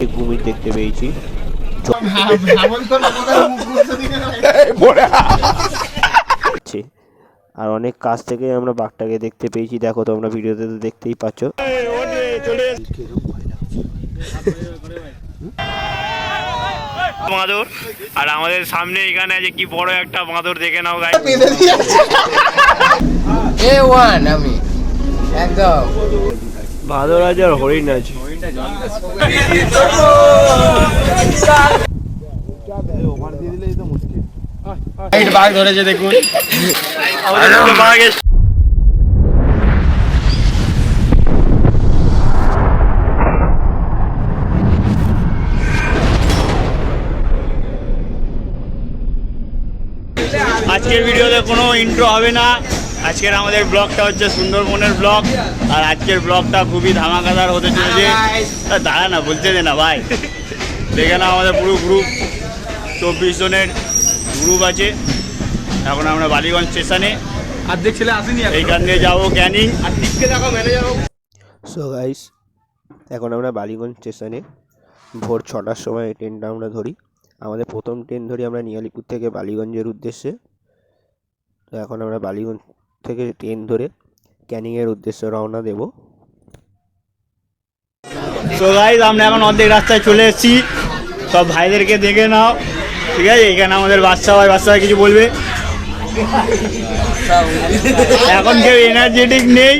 একটি কুমির দেখতে পেয়েছি। আর অনেক কাছ থেকে আমরা বাঘটাকে দেখতে পেয়েছি। দেখো তোমরা ভিডিওতে তো দেখতেই পাচ্ছ। বাঁদর, আর আমাদের সামনে এখানে আছে কি বড় একটা বাঁদর, দেখে নাও গাইস। আমি একদম বাঁদর আছে আর হরিণ আছে। বাঘ ধরেছে দেখুন। আজকের ভিডিওতে কোনো ইন্ট্রো হবে না। আজকের আমাদের ব্লগটা হচ্ছে সুন্দরবনের ব্লগ, আর আজকের ব্লগটা খুবই ধামাকাদার হতে চলেছে। দাঁড়া না, বলতে দে না ভাই। দেখে না আমাদের পুরো গ্রুপ 24 জনের গ্রুপ আছে। এখন আমরা বালিগঞ্জ স্টেশনে, অর্ধেক ছেলে আসেনি, এইখান দিয়ে যাবো ক্যানিং। আর দিককে দেখো মেরে যাবো। সো গাইস, এখন আমরা বালিগঞ্জ স্টেশনে ভোর 6টার সময় এই ট্রেনটা আমরা ধরি। আমাদের প্রথম ট্রেন ধরি আমরা নিয়ালিপুর থেকে বালিগঞ্জের উদ্দেশ্যে। তো এখন আমরা বালিগঞ্জ থেকে ট্রেন ধরে ক্যানিংয়ের উদ্দেশ্যে রওনা দেব। সো গাইস, আমরা এখন অর্ধেক রাস্তায় চলে এসেছি। সব ভাইদেরকে দেখে নাও, ঠিক আছে? এখানে আমাদের বাচ্চা কিছু বলবে। এখন কেউ এনার্জেটিক নেই,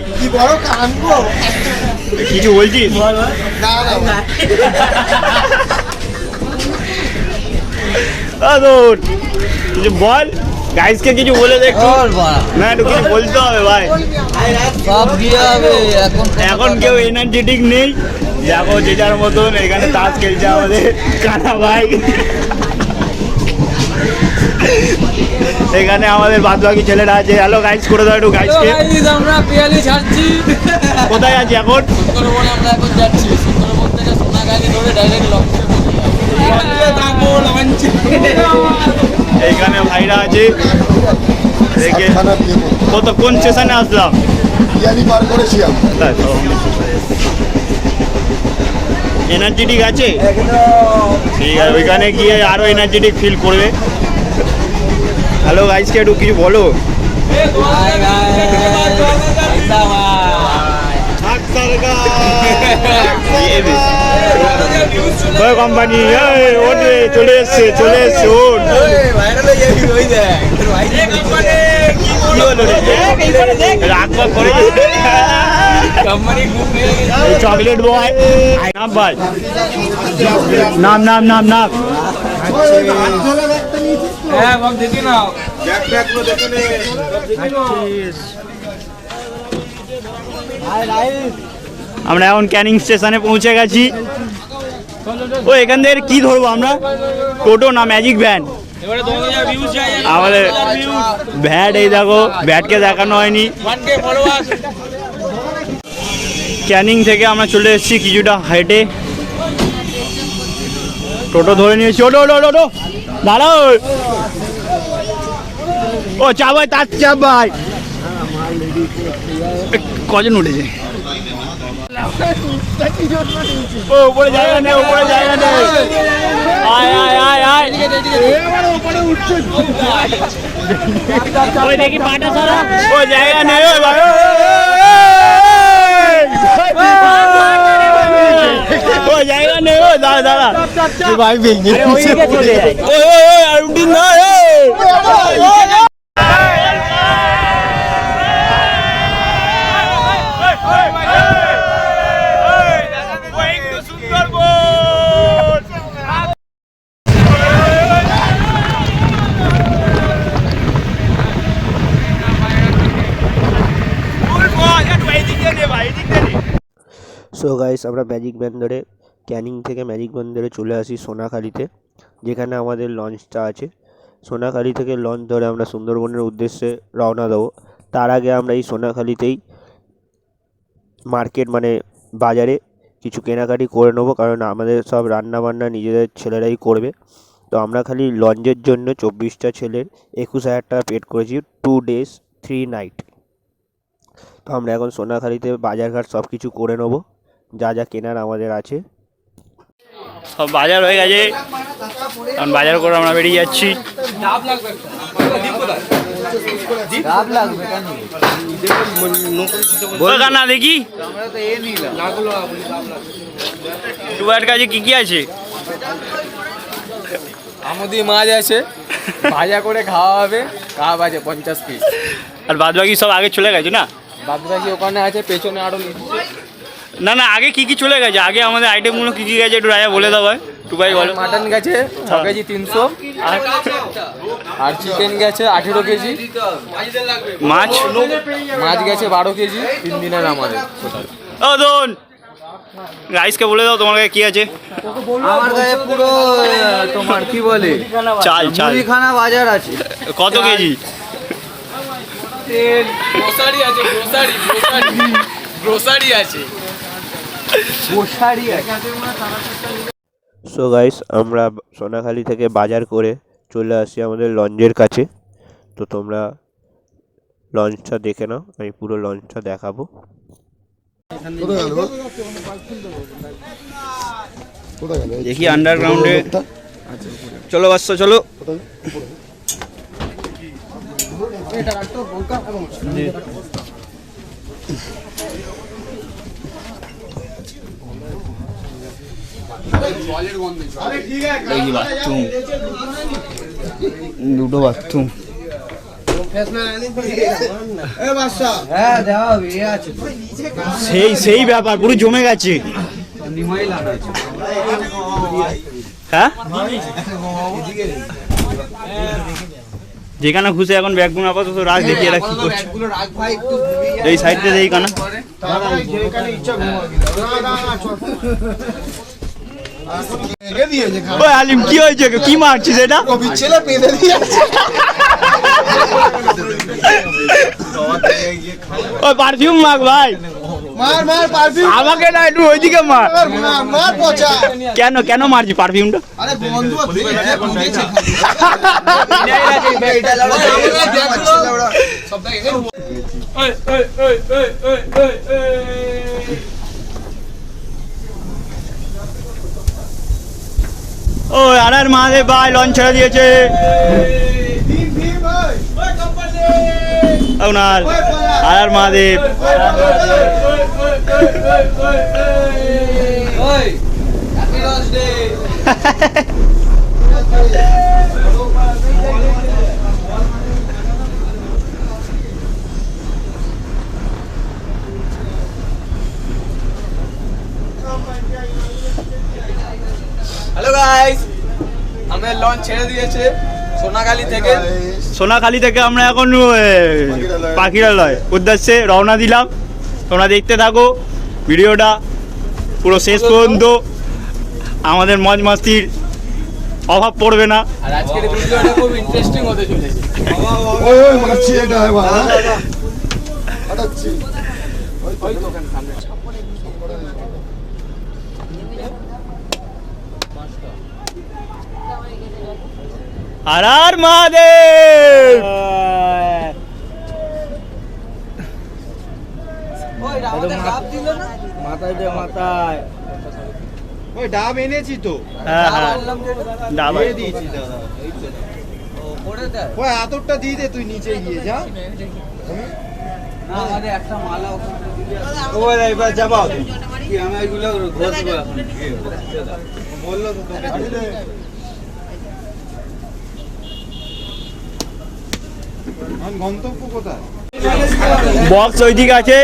কিছু বলছিস? কিছু বল, গাইসকে কিছু বলে দেখ না, একটু কিছু বলতে হবে ভাই। এখন কেউ এনার্জেটিক নেই, দেখো যে যার মতন এখানে তাস খেলছে আমাদের কানা ভাই। এখানে আমাদের বাদবাকি ছেলেরা আছে। হ্যালো গাইস করে দাও একটু গাইসকে। আমরা পিয়ালি ছাড়ছি। কোথায় আছি এখন? সুন্দরবন আমরা এখন যাচ্ছি। সুন্দরবন থেকে সোনাগালি ধরে ডাইরেক্ট লক্ষ্য। এইখানে ভাইরা আছে। কত কোন স্টেশনে আসলাম? এনার্জেটিক আছে, ঠিক আছে, ওইখানে গিয়ে আরো এনার্জেটিক ফিল করবে। হ্যালো গাইসকে একটু কিছু বলো। কোম্পানি চলে এসছে, চলে এসছে। চকলেট বয় নাম ভাই, নাম নাম নাম নাম। আমরা এখন ক্যানিং স্টেশনে পৌঁছে গেছি। ও এখান থেকে কি ধরবো আমরা? টোটো না ম্যাজিক ভ্যান? আমাদের ভ্যাট, এই দেখো ভ্যাটকে দেখানো হয়নি। ক্যানিং থেকে আমরা চলে এসেছি কিছুটা হাইটে। টোটো ধরে নিয়েছি। ওটো ওটো ওটো দাঁড়াও। ও চাপ ভাই, তার চাপ ভাই। কজন উঠেছে? ও উপরে জায়গা নেই, উপরে জায়গা নেই। আয় আয় আয় আয়। ওই দেখি পাটা সারা। ও জায়গা নেই, ওই ভাই। ও জায়গা নেই, ও দাঁড়া দাঁড়া ভাই, ভেঙে চলে যায়। ওই ওই ওই আর উঠি না। সো গাইস, আমরা ম্যাজিক ভ্যান ধরে ক্যানিং থেকে ম্যাজিক ভ্যান ধরে চলে আসি সোনাখালিতে, যেখানে আমাদের লঞ্চটা আছে। সোনাখালি থেকে লঞ্চ ধরে আমরা সুন্দরবনের উদ্দেশ্যে রওনা দেবো। তার আগে আমরা এই সোনাখালিতেই মার্কেট মানে বাজারে কিছু কেনাকাটি করে নেবো, কারণ আমাদের সব রান্নাবান্না নিজেদের ছেলেরাই করবে। তো আমরা খালি লঞ্চের জন্য 24টা ছেলের 21,000 টাকা পেড করেছি, 2 days 3 night। তো আমরা এখন সোনাখালিতে বাজারঘাট সব কিছু করে নেবো, যা যা কেনার আমাদের আছে। সব বাজার হয়ে গেছে, কারণ বাজার করে আমরা বেরিয়ে যাচ্ছি। না দেখি টুয়ার কাছে কি কি আছে? আমুদি মাছ আছে, ভাজা করে খাওয়া হবে, কাপ আছে 50 পিস। আর বাদ বাকি সব আগে চলে গেছে না? বাদ বাকি ওখানে আছে, পেছনে আরো নিচ্ছে। না না, আগে কি কি চলে গেছে? আগে আমাদের আইটেমগুলো কি কি গেছে একটু রাজা বলে দাও ভাই, একটু ভাই বলো। মাটন গেছে 6 কেজি 300, আর চিকেন গেছে 18 কেজি, মাছ মাছ গেছে 12 কেজি 3 দিনের আমাদের। ও দোন রাইসকে বলে দাও তোমার কাছে কি আছে? আমার কাছে পুরো তোমার কি বলে চাল চাল মুদিখানা বাজার আছে। কত কেজি? গ্রোসারি আছে, গ্রোসারি আছে। সো গাইস, আমরা সোনাখালি থেকে বাজার করে চলে আসি আমাদের লঞ্চের কাছে। তো তোমরা লঞ্চটা দেখে নাও, আমি পুরো লঞ্চটা দেখাবো। দেখি আন্ডারগ্রাউন্ডে, চলো বাচ্চা চলো। দুটো বাথরুম, সেই ব্যাপার পুরো জমে গেছে। হ্যাঁ, যেখানে খুশি এখন ব্যাগগুলো আপাতত রাখ, দেখি এরা কি করছে। এই সাইডটা দেখি কানা। ওই আলিম কি হয়েছে, কি মারছিস এটা? ওই পারফিউম মাখ ভাই, আমাকে না, একটু ওইদিকে মার। কেন কেন মারছি পারফিউমটা? ও আর মহাদেব ভাই লঞ্চ ছেড়ে দিয়েছে। আপনার আর মহাদেব হ্যালো গাইস, আমাদের লঞ্চ ছেড়ে দিয়েছে সোনাখালি থেকে। সোনাখালি থেকে আমরা এখন পাখিরালয় উদ্দেশ্যে রওনা দিলাম। তোমরা দেখতে থাকো ভিডিওটা পুরো শেষ পর্যন্ত, আমাদের মজ মাস্তির অভাব পড়বে না। আর আজকের ভিডিওটা খুব ইন্টারেস্টিং হতে চলেছে। আর মহাদেব মাথায় দে, মাথায় ওই ডাব এনেছি তো। হ্যাঁ হ্যাঁ, ডাব দিয়েছি দাদা। ওই আতরটা দিয়ে দে, তুই নিচে গিয়ে যা। না আমাদের একটা মালা ওই এবার যাবাও কি, আমি এগুলো ঘষবো এখন। বললো তো তোকে গন্তব্য কোথায়? বক্স ওইদিকে আছে।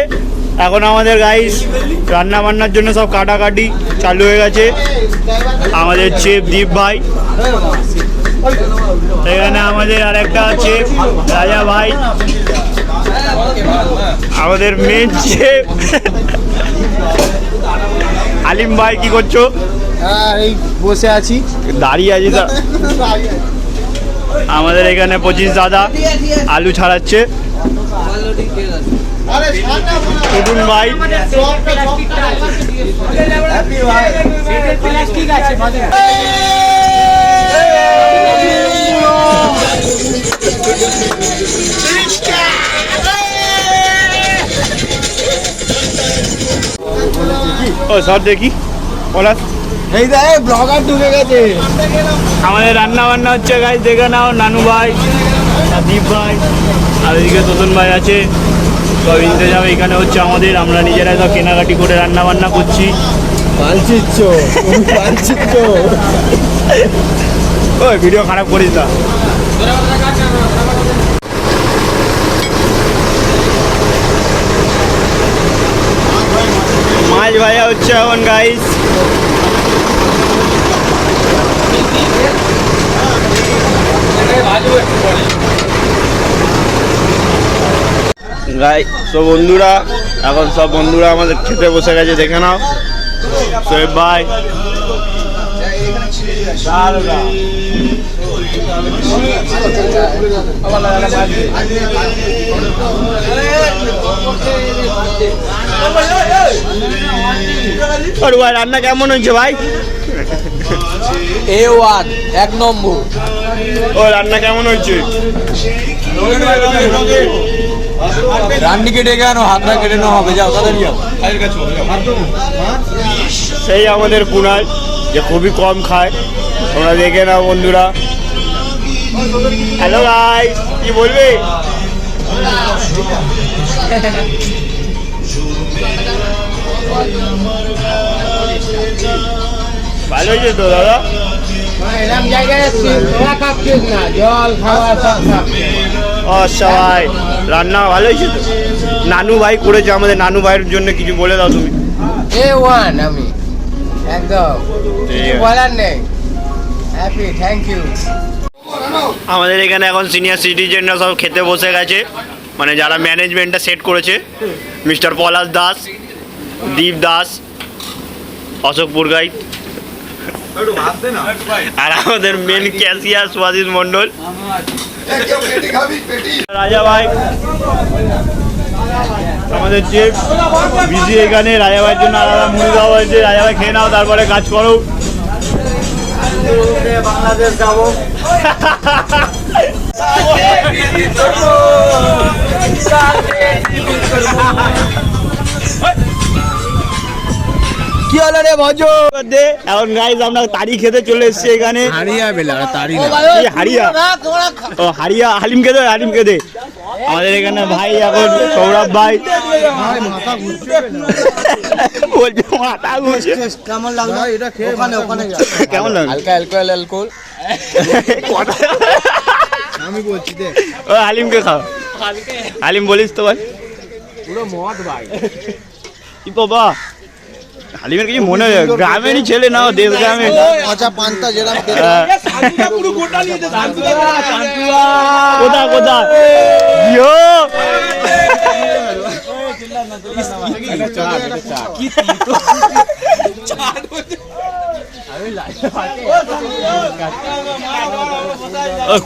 এখন আমাদের গাইস রান্না বান্নার জন্য সব কাটাকাটি চালু হয়ে গেছে। আমাদের চেফ দীপ ভাই, এখানে আমাদের আরেকটা আছে রাজা ভাই, আমাদের মেন চেফ আলিম ভাই। কি করছো? এই বসে আছি, দাঁড়িয়ে আছি। আমাদের এখানে 25 দাদা আলু ছাড়াচ্ছে। টুটুন ভাই, ও সব দেখি ওরা এই দেখ ব্লগার ঢুকে গেছে। আমাদের রান্না বান্না হচ্ছে গাইস, দেখে নাও। নানু ভাই আর দীপ ভাই আর এদিকে তোতন ভাই আছে, সব ইন্তজাম এখানে হচ্ছে আমাদের। আমরা নিজেরাই সব কেনাকাটি করে রান্না বান্না করছি। পালচিচ্ছ পালচিচ্ছ। ওই ভিডিও খারাপ করিস না। মাছ ভাজা হচ্ছে এখন গাইস। গাই সব বন্ধুরা, এখন সব বন্ধুরা আমাদের খেতে বসে গেছে, দেখে নাও। সোহেব ভাই, আর ভাই রান্না কেমন হয়েছে ভাই? A1 এক নম্বর। ও রান্না কেমন হয়েছে? রান্নি কেটে কেন হাতটা কেটে না হবে, যাও তাড়াতাড়ি যাও। সেই আমাদের কুনাল, যে খুবই কম খায়, তোমরা দেখে নাও বন্ধুরা। হ্যালো গাইস, কি বলবে? ভালো হয়েছে তো দাদা? এরকম জায়গায় তোরা খাচ্ছিস না, জল খাওয়া সব খাচ্ছিস। সবাই রান্না ভালো হয়েছে তো? নানু ভাই করেছে আমাদের, নানু ভাইয়ের জন্য কিছু বলে দাও তুমি। A1 আমি একদম কিছু বলার নেই। Happy, thank you. আমাদের এখানে এখন সিনিয়র সিটিজেনরা সব খেতে বসে গেছে, মানে যারা ম্যানেজমেন্টটা সেট করেছে। মিস্টার পলাশ দাস, দীপ দাস, অশোক পুরগাইত আর আমাদের মেন ক্যাশিয়ার সুভাষিস মন্ডল। রাজা ভাই আমাদের যে বিজি এখানে, রাজা ভাইয়ের জন্য আলাদা মুড়ি দেওয়া হয়েছে। রাজা ভাই খেয়ে নাও, তারপরে কাজ করো। বাংলাদেশ যাবো। কি হলো রে ভজ? এখন গাইজ আমরা তারি খেতে চলে এসেছি এখানে। হারিয়া বেলা তারি এই হারিয়া, ও হারিয়া, হালিম খেতে, হালিম খেতে। আমাদের এখানে ভাই এখন সৌরভ ভাই বলছে মাথা ঘুরছে। কেমন লাগলো এটা খেয়ে? ওখানে কেমন লাগলো? হালকা অ্যালকোহল। আমি বলছি দেখ, ও হালিমকে খাও, হালিম বলিস তো ভাই। পুরো মদ ভাই। কি বাবা, হালিমের কিছু মনে হয়? গ্রামেরই ছেলে না, দেশ গ্রামে। কাঁচা পান্তা যেরকম কোথা কোথা ইয়ো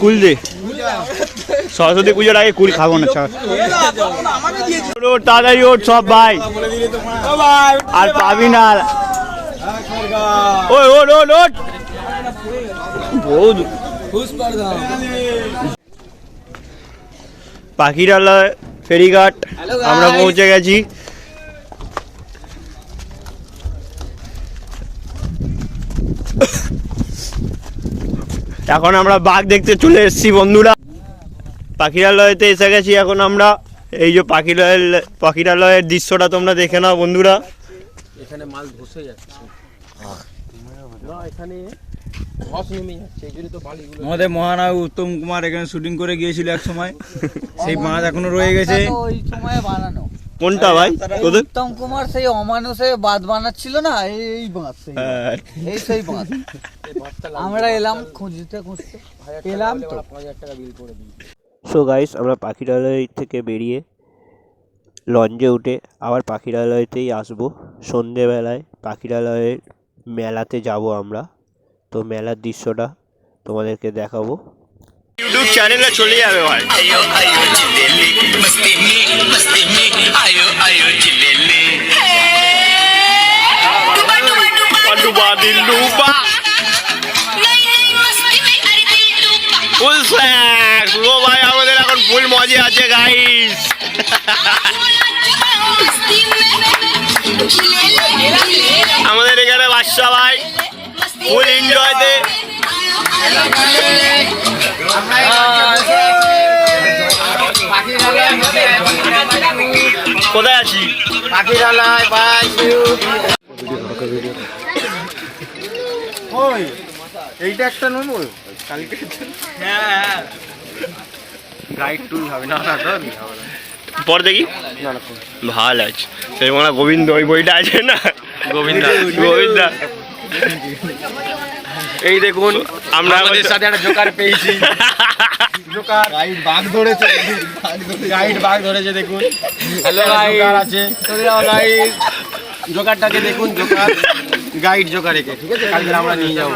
কুল দে, সরস্বতী পুজোর আগে কুল খাবো না। তাড়াতাড়ি ওঠ সব ভাই, আর পাবি না। ওই ওঠ ওঠ ওঠ, বহুত পাখিরালয় ফেরিঘাট আমরা পৌঁছে গেছি। এখন আমরা বাঘ দেখতে চলে এসেছি বন্ধুরা। পাখিরালয়তে এসে গেছি এখন আমরা। এই যে পাখিরালয়ের দৃশ্যটা তোমরা দেখে নাও বন্ধুরা। এখানে মাল ধসে যাচ্ছে না, এখানে ধস নেমে যাচ্ছে, এই জন্য তো বালিগুলো। আমাদের মহানায়ক উত্তম কুমার এখানে শুটিং করে গিয়েছিল এক সময়, সেই বাঁধ এখনো রয়ে গেছে। ওই সময় বানানো কোনটা ভাই তোদের? উত্তম কুমার সেই অমানুষে বাঁধ বানাচ্ছিল না, এই বাঁধ, এই সেই বাঁধ। আমরা এলাম খুঁজতে এলাম তো। 5000 টাকা বিল করে দিই। সো গাইস, আমরা পাখিরালয় থেকে বেরিয়ে লঞ্চে উঠে আবার পাখিরালয়তেই আসবো। সন্ধেবেলায় পাখিরালয়ের মেলাতে যাব আমরা, তো মেলার দৃশ্যটা তোমাদেরকে দেখাবো। ইউটিউব চ্যানেলে চলে যাবে ভাই। आयो आयो जिलेले मस्ती में आयो आयो जिलेले डुबा डुबा डुबा डुबा दिल डुबा नहीं नहीं मस्ती में अरे दिल डुबा ফুল স্ন্যাক্স। ও ভাই আমাদের এখন ফুল মজা আছে গাইস। मस्ती में जिलेले আমাদের এখানে বাদশা ভাই কোথায় আছি? পাখিরালয় বাই এইটা একটা নেবো কালকে। হ্যাঁ গাইড টুল হবে না না তোর পর দেখি ভাল আছে সেই মানে গোবিন্দ ওই বইটা আছে না, গোবিন্দা। এই দেখুন আমরা আমাদের সাথে একটা জোকার পেয়েছি। জোকার গাইড বাঘ ধরেছে, গাইড বাঘ ধরেছে দেখুন। হ্যালো জোকার আছে গাইড, জোকারটাকে দেখুন, জোকার গাইড জোকার একে, ঠিক আছে কালকে আমরা নিয়ে যাবো।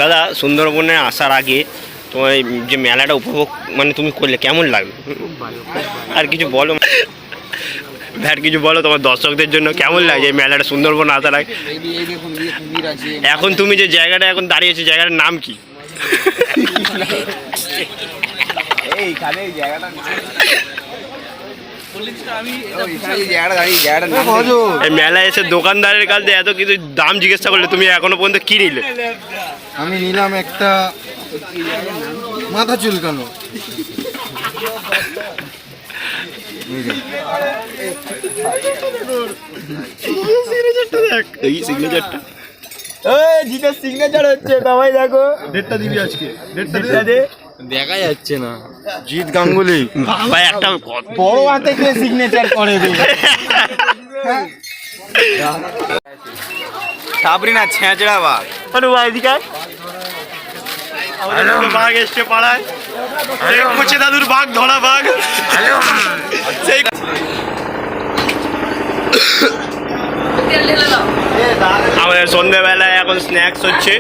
দাদা সুন্দরবনে আসার আগে তোমার এই যে মেলাটা উপভোগ মানে তুমি করলে কেমন লাগলো? আর কিছু বলো ভ্যাট, কিছু বলো তোমার দর্শকদের জন্য কেমন লাগে এই মেলাটা সুন্দরবন আসার আগে? এখন তুমি যে জায়গাটা এখন দাঁড়িয়েছো জায়গাটার নাম কি? এইখানে এই জায়গাটা এই মেলায় এসে দোকানদারের কাছে এত কিছু দাম জিজ্ঞাসা করলে তুমি এখনো পর্যন্ত কি নিলে? আমি নিলাম একটা মাথা চুলকানো। এই সিগনেচারটা জিতের সিগনেচার হচ্ছে সবাই দেখো। ডেটটা দিবি আজকে, ডেটটা দে। দেখা যাচ্ছে না। জিৎ গাঙ্গুলি বাবা একটা বড় হাতে কে সিগনেচার করে রে? সাবরিনা ছেঁচড়া বাঘ। আরে ভাই এদিকে আয়। আমাদের বাঘ এসছে পাড়ায়, সেই কোচে দাদুর বাঘ, ধরা বাঘ। সেই আমাদের সন্ধ্যেবেলায় এখন স্ন্যাক্স হচ্ছে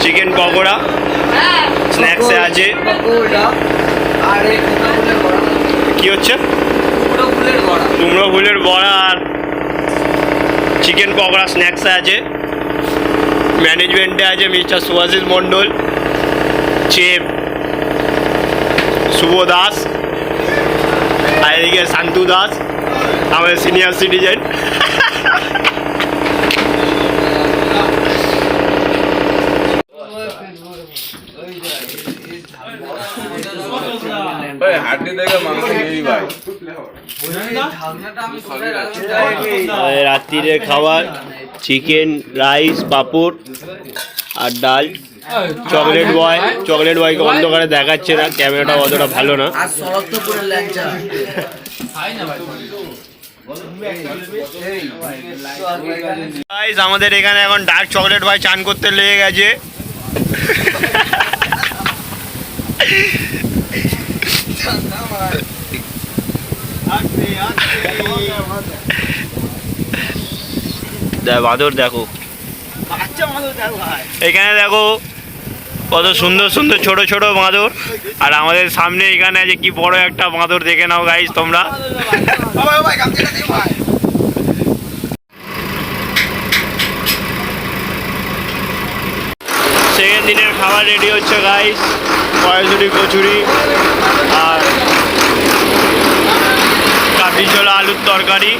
চিকেন পকোড়া, স্ন্যাক্সে আছে কি হচ্ছে কুমড়ো ফুলের বড়া আর চিকেন পকোড়া স্ন্যাক্সে আছে। ম্যানেজমেন্টে আছে মিস্টার সুভাষিস মণ্ডল, চেফ শুভ দাস, আর এদিকে শান্তু দাস আমাদের সিনিয়র সিটিজেন। রাত্রিরে খাবার চিকেন রাইস পাঁপড় আর ডাল। চকলেট বয়কে অন্ধকারে দেখাচ্ছে না, ক্যামেরাটা অতটা ভালো না। গাইস আমাদের এখানে এখন ডার্ক চকলেট বয় চান করতে লেগে গেছে। বাদর দেখো, এখানে দেখো কত সুন্দর সুন্দর ছোট ছোট বাঁদর, আর আমাদের সামনে এখানে আছে কি বড় একটা বাঁদর, দেখে নাও গাইস তোমরা। সেকেন্ড দিনের খাবার রেডি হচ্ছে গাইস, কড়াইশুঁটি কচুরি আর কাবলি ছোলা আলুর তরকারি।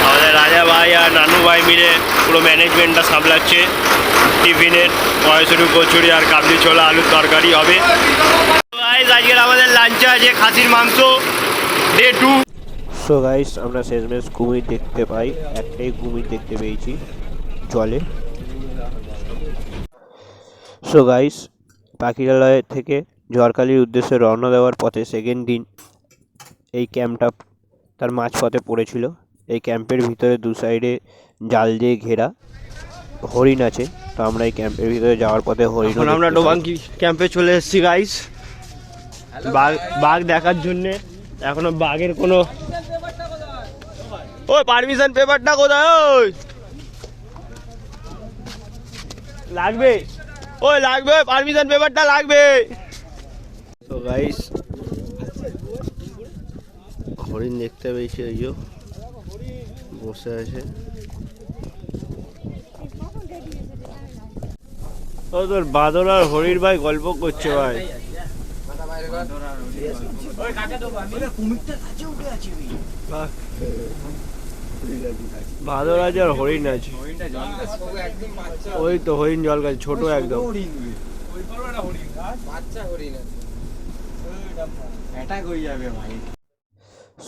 আমাদের রাজা ভাই আর নানু ভাই মিলে পুরো ম্যানেজমেন্টটা সামলাচ্ছে। টিফিনের কড়াইশুঁটি কচুরি আর কাবলি ছোলা আলুর তরকারি হবে। আজকের আমাদের লাঞ্চে আছে খাসির মাংস ডে 2। সো গাইস আমরা শেষমেশ কুমির দেখতে পাই, একটাই কুমির দেখতে পেয়েছি জলে। সো গাইস পাখিরালয় থেকে ঝড়খালির উদ্দেশ্যে রওনা দেওয়ার পথে সেকেন্ড দিন এই ক্যাম্পটা তার মাঝপথে পড়েছিল। এই ক্যাম্পের ভিতরে দু সাইডে জাল দিয়ে ঘেরা, হরিণ আছে। তো আমরা এই ক্যাম্পের ভিতরে যাওয়ার পথে হরিণ, আমরা ডোবাঙ্কি ক্যাম্পে চলে এসেছি গাইস বাঘ দেখার জন্যে। এখনো বাঘের কোনো ওই পারমিশন পেপারটা কোথায়? ওই লাগবে, ওই লাগবে পারমিশন পেপারটা লাগবে। তো গাইস হরিণ দেখতে পেয়েছি, ওই যে বসে আছে। ও তোর বাদর আর হরির ভাই গল্প করছে ভাই। বাঁদর আছে আর হরিণ আছে, ওই তো হরিণ জল গাছ ছোট একদম।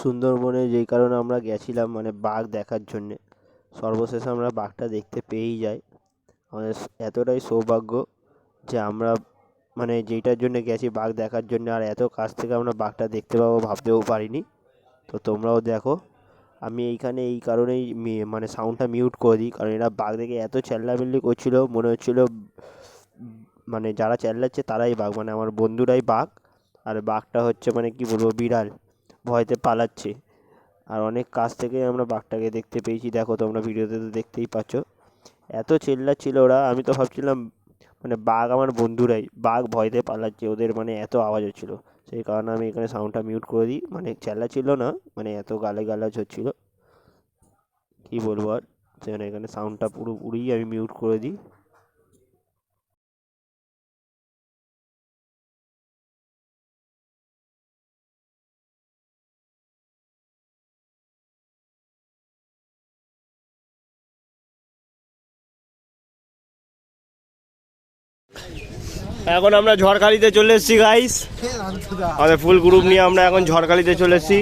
সুন্দরবনে যেই কারণে আমরা গেছিলাম মানে বাঘ দেখার জন্যে, সর্বশেষে আমরা বাঘটা দেখতে পেয়েই যাই। আমাদের এতটাই সৌভাগ্য যে আমরা মানে যেইটার জন্য গেছি বাঘ দেখার জন্য, আর এত কাছ থেকে আমরা বাঘটা দেখতে পাবো ভাবতেও পারিনি। তো তোমরাও দেখো। আমি এইখানে এই কারণেই মানে সাউন্ডটা মিউট করে দিই, কারণ এরা বাঘ দেখে এত চেল্লামিল্লি করছিল, মনে হচ্ছিল মানে যারা চেল্লাচ্ছে তারাই বাঘ, মানে আমার বন্ধুরাই বাঘ। আর বাঘটা হচ্ছে মানে কি বলবো, বিড়াল, ভয়তে পালাচ্ছে। আর অনেক কাছ থেকেই আমরা বাঘটাকে দেখতে পেয়েছি, দেখো তোমরা ভিডিওতে তো দেখতেই পাচ্ছ। এত চিল্লাচ্ছিল ওরা, আমি তো ভাবছিলাম মানে বাঘ আমার বন্ধুরাই, বাঘ ভয়তে পালাচ্ছে, ওদের মানে এত আওয়াজ হচ্ছিলো। সেই কারণে আমি এখানে সাউন্ডটা মিউট করে দিই, মানে চেল্লাচ্ছিল না, মানে এত গালাগালাজ হচ্ছিলো কী বলবো আর, সেখানে এখানে সাউন্ডটা পুরোপুরি আমি মিউট করে দিই। এখন আমরা ঝড়খালিতে চলে এসেছি গাইস, আমাদের ফুল গ্রুপ নিয়ে আমরা এখন ঝড়খালিতে চলে এসেছি।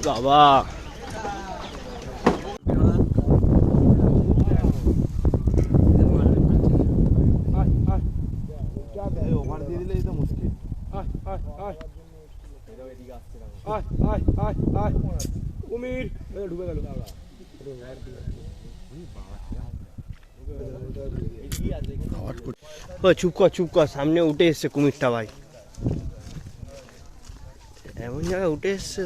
বাবা কুমির ঢুকে গেল। চুপ কর, সামনে উঠে এসছে কুমিরটা ভাই, এমন জায়গায় উঠে এসছে।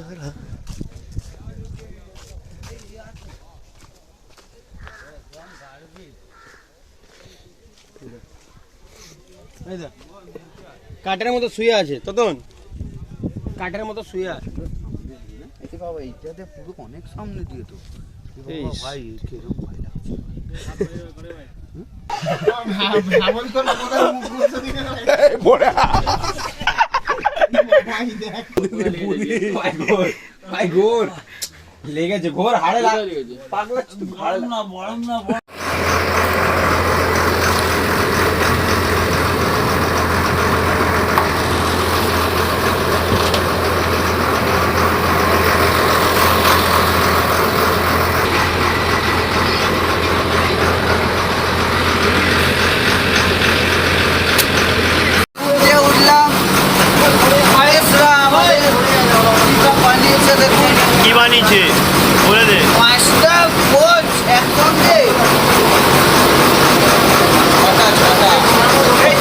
কাঠের মতো শুয়ে আছে ততন, কাঠের মতো শুয়ে আছে বাবা। এইটাতে পুরো অনেক সামনে দিয়ে তো ভাই, কিরকম ভয় লাগছে। লেগেছে ঘোর হাড়ে পাগলা না। কি বানিয়েছে বলে দে। পাঁচটা কোচ একসঙ্গে,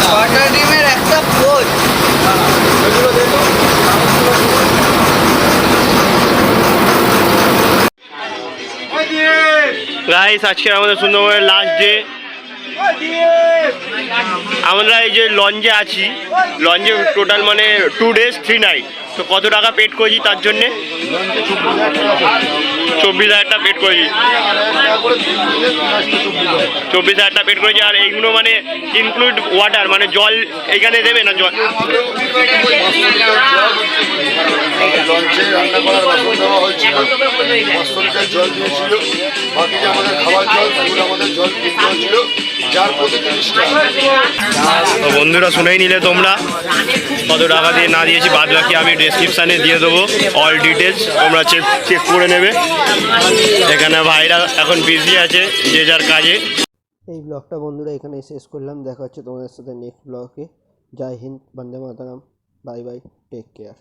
ছটা ডিমের একটা কোচ। গাইস আজকে আমাদের সুন্দরবনের লাস্ট ডে, আমরা এই যে লঞ্চে আছি, লঞ্চে টোটাল মানে 2 days 3 night। তো কত টাকা পেড করেছি তার জন্যে? 24,000 পেড করেছি, 24,000 পেড করেছি। আর এইগুলো মানে ইনক্লুড ওয়াটার, মানে জল এখানে দেবে না? জল লঞ্চে রান্না করার বাসন দেওয়া হয়েছিল, 500 লিটার জল দিয়েছিল, বাকি যে আমাদের খাবার জল সেগুলো আমাদের জল কিনতে হয়েছিল, যার প্রতি 30 টাকা। তো বন্ধুরা শুনেই নিলে তোমরা কত টাকা দিয়ে না দিয়েছি, বাদ বাকি আমি ডেসক্রিপশানে দিয়ে দেবো অল ডিটেলস, তোমরা চেক করে নেবে। এখানে ভাইরা এখন বিজি আছে যে যার কাজে। এই ব্লগটা বন্ধুরা এখানে শেষ করলাম, দেখা হচ্ছে তোমাদের সাথে নেক্সট ব্লগে। জয় হিন্দ, বন্দে মাতরম, বাই বাই, টেক কেয়ার।